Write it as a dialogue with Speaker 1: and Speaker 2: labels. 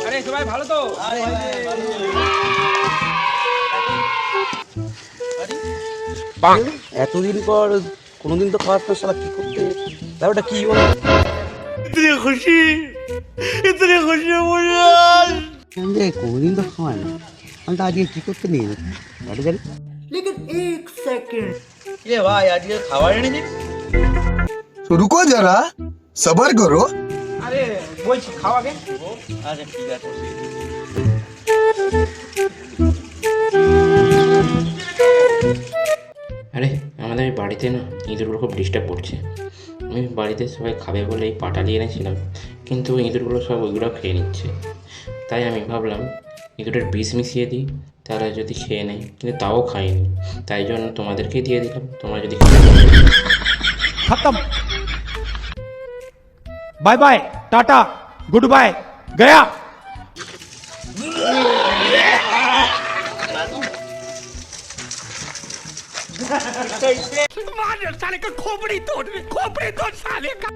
Speaker 1: আরে সবাই ভালো তো?
Speaker 2: এতদিন পর কোনোদিন তো খাওয়ার পর শালা কি করতে ব্যাপারটা কি বল
Speaker 3: इतनी खुशी मुझे
Speaker 2: যে কোনোদিন তো খাওয়াই না আমি তো আজকে কি করতে নিয়ে যাচ্ছি গাড়ি গাড়ি
Speaker 3: ये भाई आज ये खावा नहीं
Speaker 4: तो रुको जरा सबर करो।
Speaker 1: আরে বলছি খাওয়াকে।
Speaker 3: अच्छा ठीक है
Speaker 5: আরে আমাদের এই বাড়িতে না ইঁদুরগুলো খুব ডিস্টার্ব করছে। আমি বাড়িতে সবাই খাবে বলে এই পাটালি এনেছিলাম, কিন্তু ইঁদুরগুলো সব ওইগুলো খেয়ে নিচ্ছে। তাই আমি ভাবলাম ইঁদুরের বিষ মিশিয়ে দিই, তারা যদি খেয়ে নেয়, কিন্তু তাও খাইনি। তাই জন্য তোমাদেরকেই দিয়ে দিলাম, তোমরা যদি
Speaker 6: खत्म। Bye bye, tata, good bye, गया। मार साले का खोपड़ी तोड़ साले का।